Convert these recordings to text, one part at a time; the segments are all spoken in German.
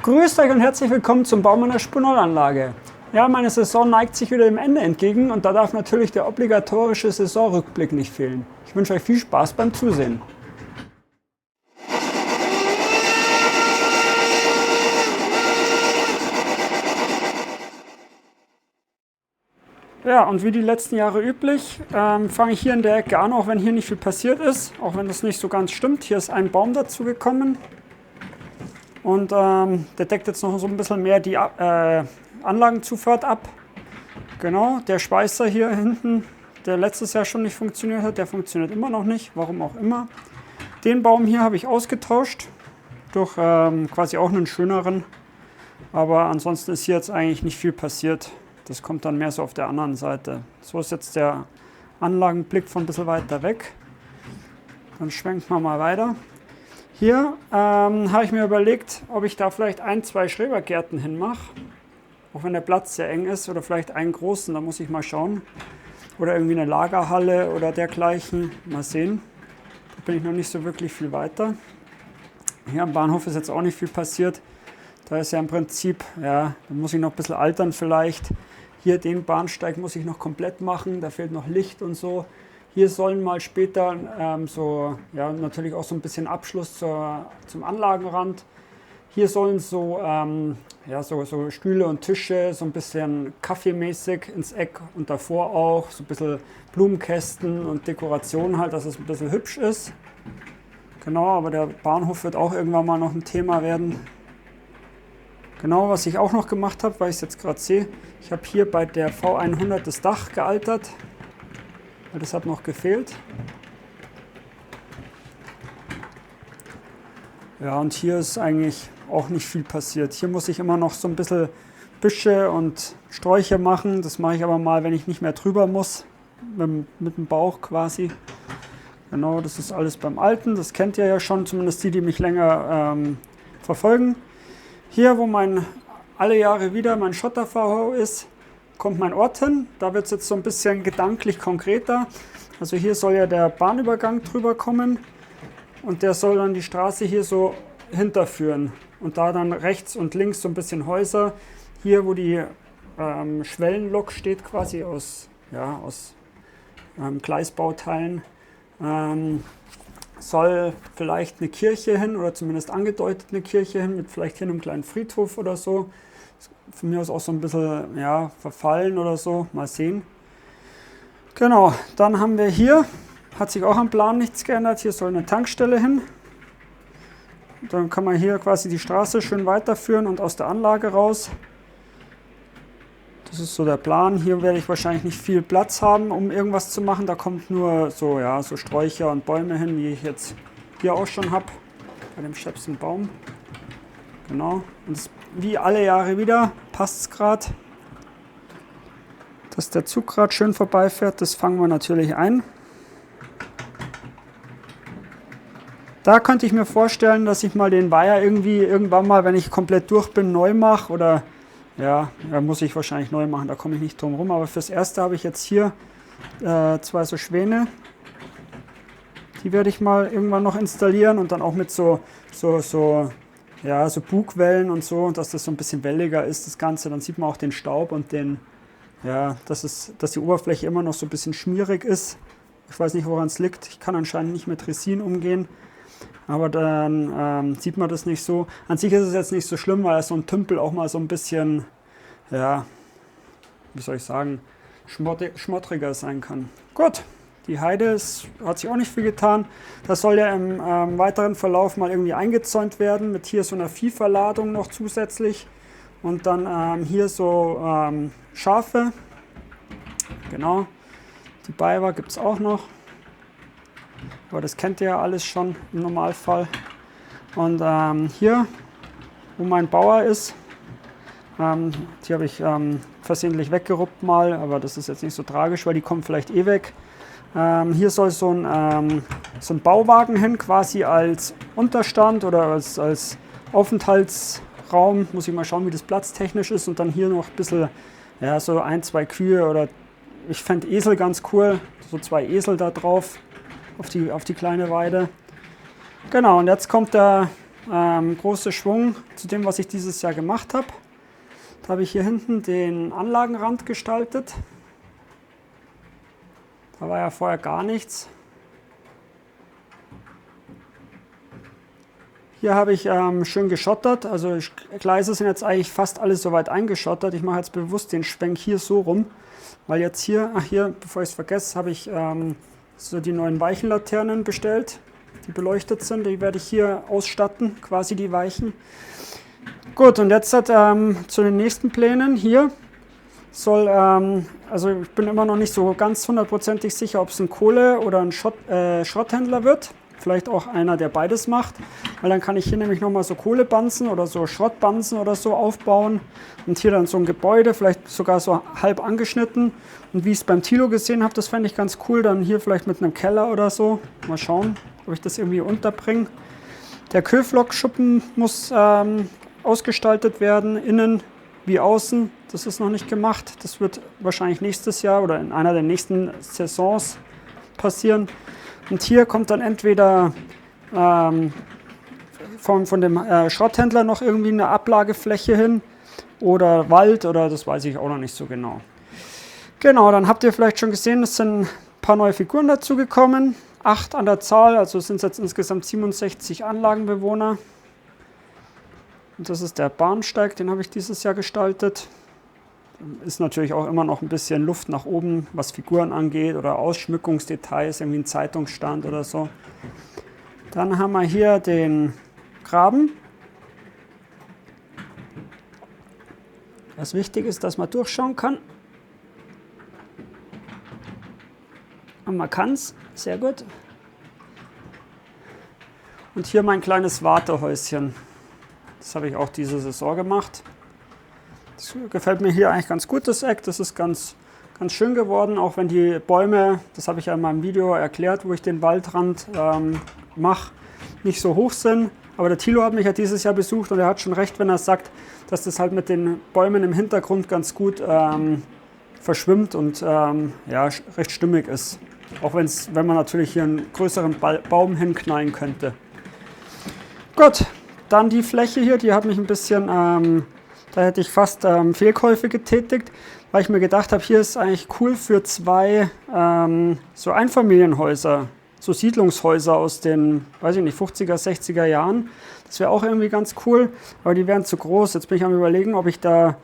Grüßt euch und herzlich willkommen zum Bau meiner Spur-0-Anlage. Ja, meine Saison neigt sich wieder dem Ende entgegen und da darf natürlich der obligatorische Saisonrückblick nicht fehlen. Ich wünsche euch viel Spaß beim Zusehen. Ja, und wie die letzten Jahre üblich, fange ich hier in der Ecke an, auch wenn hier nicht viel passiert ist, auch wenn das nicht so ganz stimmt. Hier ist ein Baum dazu gekommen. Und der deckt jetzt noch so ein bisschen mehr die Anlagenzufahrt ab. Genau, der Schweißer hier hinten, der letztes Jahr schon nicht funktioniert hat, der funktioniert immer noch nicht, warum auch immer. Den Baum hier habe ich ausgetauscht durch quasi auch einen schöneren. Aber ansonsten ist hier jetzt eigentlich nicht viel passiert. Das kommt dann mehr so auf der anderen Seite. So ist jetzt der Anlagenblick von ein bisschen weiter weg. Dann schwenken wir mal weiter. Hier habe ich mir überlegt, ob ich da vielleicht ein, zwei Schrebergärten hinmache. Auch wenn der Platz sehr eng ist oder vielleicht einen großen, da muss ich mal schauen. Oder irgendwie eine Lagerhalle oder dergleichen. Mal sehen. Da bin ich noch nicht so wirklich viel weiter. Hier am Bahnhof ist jetzt auch nicht viel passiert. Da ist ja im Prinzip, ja, da muss ich noch ein bisschen altern vielleicht. Hier den Bahnsteig muss ich noch komplett machen, da fehlt noch Licht und so. Hier sollen mal später so, ja, natürlich auch so ein bisschen Abschluss zum Anlagenrand. Hier sollen so, ja, so Stühle und Tische, so ein bisschen kaffeemäßig ins Eck und davor auch so ein bisschen Blumenkästen und Dekoration halt, dass es ein bisschen hübsch ist. Genau, aber der Bahnhof wird auch irgendwann mal noch ein Thema werden. Genau, was ich auch noch gemacht habe, weil ich es jetzt gerade sehe, ich habe hier bei der V100 das Dach gealtert. Das hat noch gefehlt. Ja, und hier ist eigentlich auch nicht viel passiert. Hier muss ich immer noch so ein bisschen Büsche und Sträucher machen. Das mache ich aber mal, wenn ich nicht mehr drüber muss, mit dem Bauch quasi. Genau, das ist alles beim Alten. Das kennt ihr ja schon, zumindest die mich länger verfolgen. Hier, wo alle Jahre wieder mein Schotter-VH ist, kommt mein Ort hin. Da wird es jetzt so ein bisschen gedanklich konkreter. Also hier soll ja der Bahnübergang drüber kommen und der soll dann die Straße hier so hinterführen. Und da dann rechts und links so ein bisschen Häuser. Hier, wo die Schwellenlok steht, quasi aus Gleisbauteilen, soll vielleicht eine Kirche hin oder zumindest angedeutet eine Kirche hin mit vielleicht hier einem kleinen Friedhof oder so. Von mir aus auch so ein bisschen, ja, verfallen oder so, mal sehen. Genau, dann haben wir hier, hat sich auch am Plan nichts geändert, hier soll eine Tankstelle hin. Dann kann man hier quasi die Straße schön weiterführen und aus der Anlage raus. Das ist so der Plan. Hier werde ich wahrscheinlich nicht viel Platz haben, um irgendwas zu machen. Da kommt nur so, ja, so Sträucher und Bäume hin, wie ich jetzt hier auch schon habe, bei dem schäbsten Baum. Genau, und wie alle Jahre wieder passt es gerade, dass der Zug gerade schön vorbeifährt. Das fangen wir natürlich ein. Da könnte ich mir vorstellen, dass ich mal den Weiher irgendwann mal, wenn ich komplett durch bin, neu mache. Oder ja, muss ich wahrscheinlich neu machen, da komme ich nicht drum rum. Aber fürs Erste habe ich jetzt hier zwei so Schwäne. Die werde ich mal irgendwann noch installieren und dann auch mit so Bugwellen und so, dass das so ein bisschen welliger ist, das Ganze. Dann sieht man auch den Staub und dass die Oberfläche immer noch so ein bisschen schmierig ist. Ich weiß nicht, woran es liegt. Ich kann anscheinend nicht mit Resin umgehen. Aber dann sieht man das nicht so. An sich ist es jetzt nicht so schlimm, weil so ein Tümpel auch mal so ein bisschen, ja, wie soll ich sagen, schmottriger sein kann. Gut. Die Heide hat sich auch nicht viel getan. Das soll ja im weiteren Verlauf mal irgendwie eingezäunt werden, mit hier so einer Viehverladung noch zusätzlich. Und dann hier so Schafe. Genau. Die Beiwer gibt es auch noch. Aber das kennt ihr ja alles schon im Normalfall. Und hier, wo mein Bauer ist, die habe ich versehentlich weggeruppt mal, aber das ist jetzt nicht so tragisch, weil die kommen vielleicht eh weg. Hier soll so ein Bauwagen hin, quasi als Unterstand oder als Aufenthaltsraum. Muss ich mal schauen, wie das platztechnisch ist. Und dann hier noch ein bisschen, ja, so ein, zwei Kühe oder ich fände Esel ganz cool. So zwei Esel da drauf auf die kleine Weide. Genau, und jetzt kommt der große Schwung zu dem, was ich dieses Jahr gemacht habe. Da habe ich hier hinten den Anlagenrand gestaltet. Da war ja vorher gar nichts. Hier habe ich schön geschottert, also Gleise sind jetzt eigentlich fast alle soweit eingeschottert. Ich mache jetzt bewusst den Schwenk hier so rum, weil jetzt hier, bevor ich es vergesse, habe ich so die neuen Weichenlaternen bestellt, die beleuchtet sind. Die werde ich hier ausstatten, quasi die Weichen. Gut, und jetzt zu den nächsten Plänen. Hier soll, also ich bin immer noch nicht so ganz hundertprozentig sicher, ob es ein Kohle- oder ein Schrotthändler wird. Vielleicht auch einer, der beides macht, weil dann kann ich hier nämlich nochmal so Kohlebanzen oder so Schrottbanzen oder so aufbauen und hier dann so ein Gebäude, vielleicht sogar so halb angeschnitten. Und wie ich es beim Thilo gesehen habe, das fände ich ganz cool, dann hier vielleicht mit einem Keller oder so. Mal schauen, ob ich das irgendwie unterbringe. Der Köflockschuppen muss ausgestaltet werden, innen wie außen. Das ist noch nicht gemacht. Das wird wahrscheinlich nächstes Jahr oder in einer der nächsten Saisons passieren. Und hier kommt dann entweder von dem Schrotthändler noch irgendwie eine Ablagefläche hin oder Wald oder das weiß ich auch noch nicht so genau. Genau, dann habt ihr vielleicht schon gesehen, es sind ein paar neue Figuren dazugekommen. 8 an der Zahl, also sind es jetzt insgesamt 67 Anlagenbewohner. Und das ist der Bahnsteig, den habe ich dieses Jahr gestaltet. Ist natürlich auch immer noch ein bisschen Luft nach oben, was Figuren angeht oder Ausschmückungsdetails, irgendwie ein Zeitungsstand oder so. Dann haben wir hier den Graben. Was wichtig ist, dass man durchschauen kann. Und man kann es, sehr gut. Und hier mein kleines Wartehäuschen. Das habe ich auch diese Saison gemacht. Das gefällt mir hier eigentlich ganz gut, das Eck. Das ist ganz schön geworden, auch wenn die Bäume, das habe ich ja in meinem Video erklärt, wo ich den Waldrand mache, nicht so hoch sind. Aber der Thilo hat mich ja dieses Jahr besucht und er hat schon recht, wenn er sagt, dass das halt mit den Bäumen im Hintergrund ganz gut verschwimmt und ja, recht stimmig ist. Auch wenn man natürlich hier einen größeren Baum hinknallen könnte. Gut, dann die Fläche hier, die hat mich ein bisschen, da hätte ich fast Fehlkäufe getätigt, weil ich mir gedacht habe, hier ist eigentlich cool für 2 so Einfamilienhäuser, so Siedlungshäuser aus den, weiß ich nicht, 50er, 60er Jahren. Das wäre auch irgendwie ganz cool, aber die wären zu groß. Jetzt bin ich am Überlegen, ob ich da,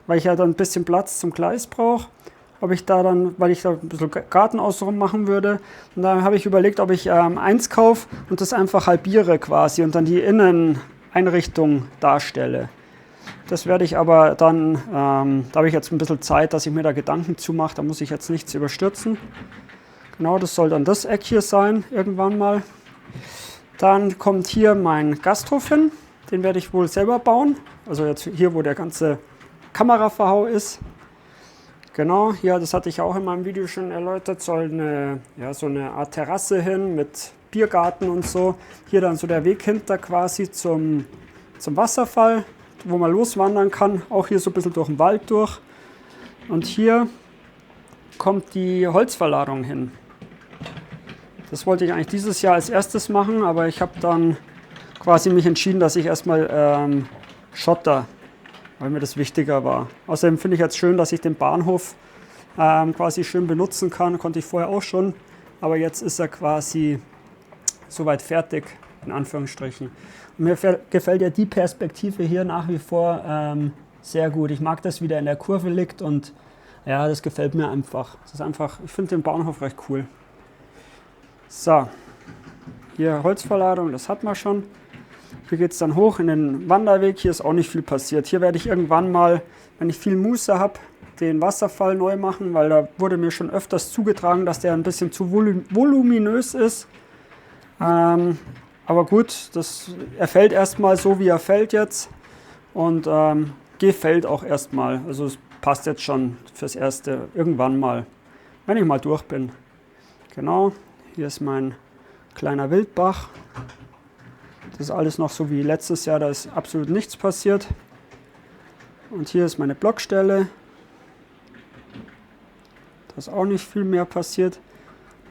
weil ich ja dann ein bisschen Platz zum Gleis brauche, ob ich da dann, weil ich da ein bisschen Garten außenrum machen würde. Und da habe ich überlegt, ob ich eins kaufe und das einfach halbiere quasi und dann die Inneneinrichtung darstelle. Das werde ich aber dann, da habe ich jetzt ein bisschen Zeit, dass ich mir da Gedanken zu mache, da muss ich jetzt nichts überstürzen. Genau, das soll dann das Eck hier sein, irgendwann mal. Dann kommt hier mein Gasthof hin, den werde ich wohl selber bauen. Also jetzt hier, wo der ganze Kameraverhau ist. Genau, hier, das hatte ich auch in meinem Video schon erläutert, soll so eine Art Terrasse hin mit Biergarten und so. Hier dann so der Weg hinter quasi zum Wasserfall, wo man loswandern kann. Auch hier so ein bisschen durch den Wald durch. Und hier kommt die Holzverladung hin. Das wollte ich eigentlich dieses Jahr als erstes machen, aber ich habe dann quasi mich entschieden, dass ich erstmal schotter, weil mir das wichtiger war. Außerdem finde ich jetzt schön, dass ich den Bahnhof quasi schön benutzen kann. Konnte ich vorher auch schon, aber jetzt ist er quasi soweit fertig, in Anführungsstrichen. Und mir gefällt ja die Perspektive hier nach wie vor sehr gut. Ich mag das, wie der in der Kurve liegt und ja, das gefällt mir einfach. Das ist einfach, ich finde den Bahnhof recht cool. So, hier Holzverladung, das hat man schon. Hier geht es dann hoch in den Wanderweg. Hier ist auch nicht viel passiert. Hier werde ich irgendwann mal, wenn ich viel Muße habe, den Wasserfall neu machen, weil da wurde mir schon öfters zugetragen, dass der ein bisschen zu voluminös ist. Aber gut, er fällt erstmal so, wie er fällt jetzt. Und gefällt auch erstmal. Also es passt jetzt schon fürs Erste. Irgendwann mal, wenn ich mal durch bin. Genau, hier ist mein kleiner Wildbach. Das ist alles noch so wie letztes Jahr, da ist absolut nichts passiert. Und hier ist meine Blockstelle. Da ist auch nicht viel mehr passiert.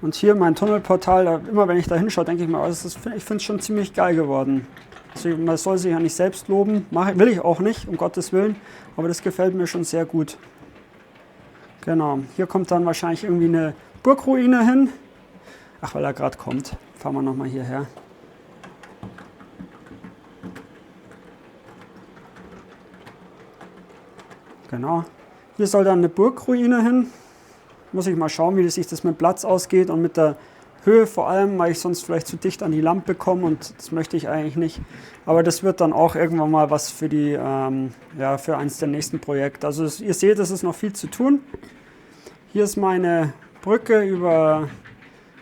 Und hier mein Tunnelportal, immer wenn ich da hinschaue, denke ich mir, ich finde es schon ziemlich geil geworden. Also man soll sich ja nicht selbst loben, will ich auch nicht, um Gottes Willen, aber das gefällt mir schon sehr gut. Genau, hier kommt dann wahrscheinlich irgendwie eine Burgruine hin. Ach, weil er gerade kommt, fahren wir nochmal hierher. Genau, hier soll dann eine Burgruine hin. Muss ich mal schauen, wie sich das mit Platz ausgeht und mit der Höhe vor allem, weil ich sonst vielleicht zu dicht an die Lampe komme und das möchte ich eigentlich nicht. Aber das wird dann auch irgendwann mal was für die, ja, für eins der nächsten Projekte. Also ihr seht, es ist noch viel zu tun. Hier ist meine Brücke über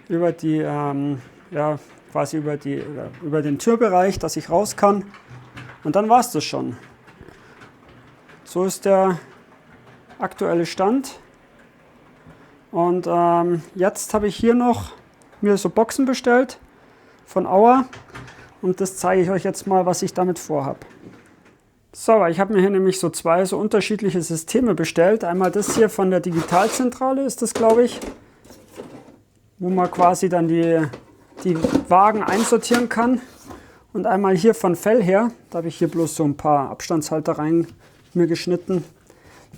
die, ja, quasi über den Türbereich, dass ich raus kann. Und dann war es das schon. So ist der aktuelle Stand. Und jetzt habe ich hier noch mir so Boxen bestellt von Auer und das zeige ich euch jetzt mal, was ich damit vorhabe. So, ich habe mir hier nämlich so zwei so unterschiedliche Systeme bestellt. Einmal das hier von der Digitalzentrale ist das, glaube ich, wo man quasi dann die Wagen einsortieren kann. Und einmal hier von Fell her, da habe ich hier bloß so ein paar Abstandshalter rein mir geschnitten,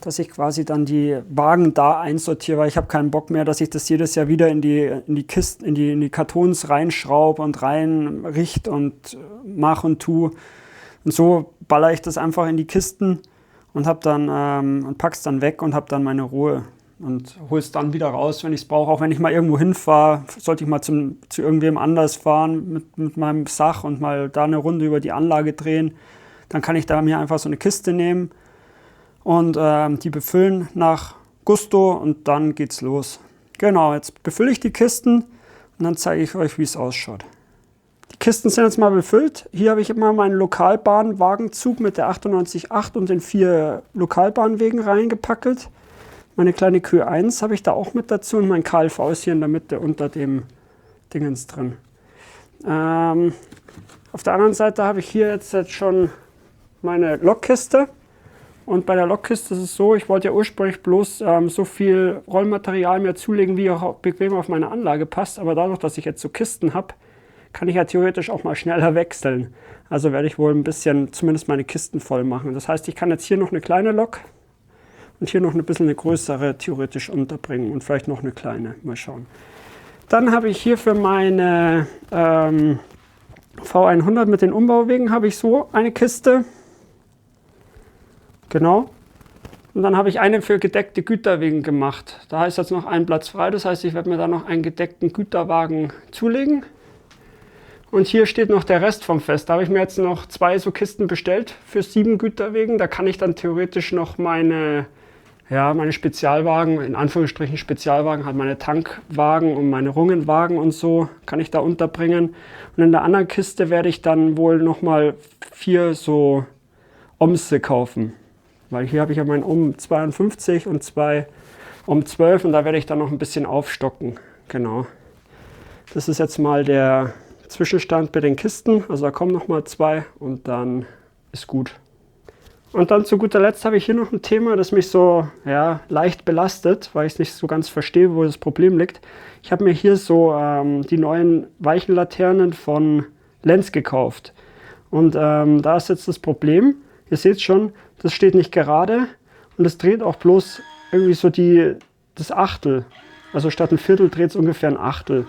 dass ich quasi dann die Wagen da einsortiere, weil ich habe keinen Bock mehr, dass ich das jedes Jahr wieder in die Kisten, in die Kartons reinschraube und reinricht und mache und tue. Und so baller ich das einfach in die Kisten und habe dann und pack's dann weg und habe dann meine Ruhe und hole es dann wieder raus, wenn ich es brauche. Auch wenn ich mal irgendwo hinfahre, sollte ich mal zu irgendwem anders fahren mit meinem Sach und mal da eine Runde über die Anlage drehen, dann kann ich da mir einfach so eine Kiste nehmen und die befüllen nach Gusto und dann geht's los. Genau, jetzt befülle ich die Kisten und dann zeige ich euch, wie es ausschaut. Die Kisten sind jetzt mal befüllt. Hier habe ich immer meinen Lokalbahnwagenzug mit der 98.8 und den 4 Lokalbahnwegen reingepackelt. Meine kleine Q1 habe ich da auch mit dazu und mein KLV ist hier in der Mitte unter dem Dingens drin. Auf der anderen Seite habe ich hier jetzt schon meine Lokkiste. Und bei der Lokkiste ist es so, ich wollte ja ursprünglich bloß so viel Rollmaterial mir zulegen, wie auch bequem auf meine Anlage passt. Aber dadurch, dass ich jetzt so Kisten habe, kann ich ja theoretisch auch mal schneller wechseln. Also werde ich wohl ein bisschen zumindest meine Kisten voll machen. Das heißt, ich kann jetzt hier noch eine kleine Lok und hier noch ein bisschen eine größere theoretisch unterbringen und vielleicht noch eine kleine. Mal schauen. Dann habe ich hier für meine V100 mit den Umbauwegen habe ich so eine Kiste. Genau. Und dann habe ich eine für gedeckte Güterwegen gemacht. Da ist jetzt noch ein Platz frei. Das heißt, ich werde mir da noch einen gedeckten Güterwagen zulegen. Und hier steht noch der Rest vom Fest. Da habe ich mir jetzt noch 2 so Kisten bestellt für 7 Güterwegen. Da kann ich dann theoretisch noch meine Spezialwagen, in Anführungsstrichen Spezialwagen, halt meine Tankwagen und meine Rungenwagen und so, kann ich da unterbringen. Und in der anderen Kiste werde ich dann wohl nochmal 4 so Omse kaufen. Weil hier habe ich ja meinen Om 52 und 2 Om 12 und da werde ich dann noch ein bisschen aufstocken. Genau. Das ist jetzt mal der Zwischenstand bei den Kisten. Also da kommen nochmal 2 und dann ist gut. Und dann zu guter Letzt habe ich hier noch ein Thema, das mich so leicht belastet, weil ich es nicht so ganz verstehe, wo das Problem liegt. Ich habe mir hier so die neuen Weichenlaternen von Lenz gekauft. Und da ist jetzt das Problem, ihr seht schon, das steht nicht gerade und es dreht auch bloß irgendwie so das Achtel. Also statt ein Viertel dreht es ungefähr ein Achtel.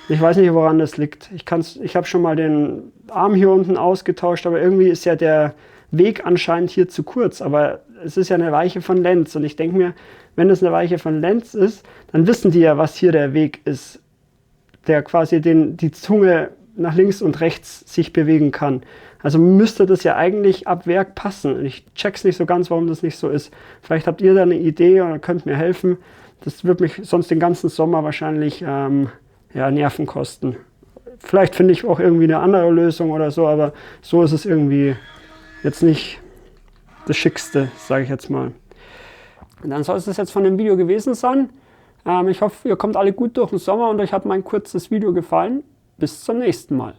Ich weiß nicht, woran das liegt. Ich habe schon mal den Arm hier unten ausgetauscht, aber irgendwie ist ja der Weg anscheinend hier zu kurz. Aber es ist ja eine Weiche von Lenz und ich denke mir, wenn es eine Weiche von Lenz ist, dann wissen die ja, was hier der Weg ist, der quasi die Zunge nach links und rechts sich bewegen kann. Also müsste das ja eigentlich ab Werk passen. Ich check's nicht so ganz, warum das nicht so ist. Vielleicht habt ihr da eine Idee oder könnt mir helfen. Das wird mich sonst den ganzen Sommer wahrscheinlich Nerven kosten. Vielleicht finde ich auch irgendwie eine andere Lösung oder so, aber so ist es irgendwie jetzt nicht das Schickste, sage ich jetzt mal. Und dann soll es das jetzt von dem Video gewesen sein. Ich hoffe, ihr kommt alle gut durch den Sommer und euch hat mein kurzes Video gefallen. Bis zum nächsten Mal.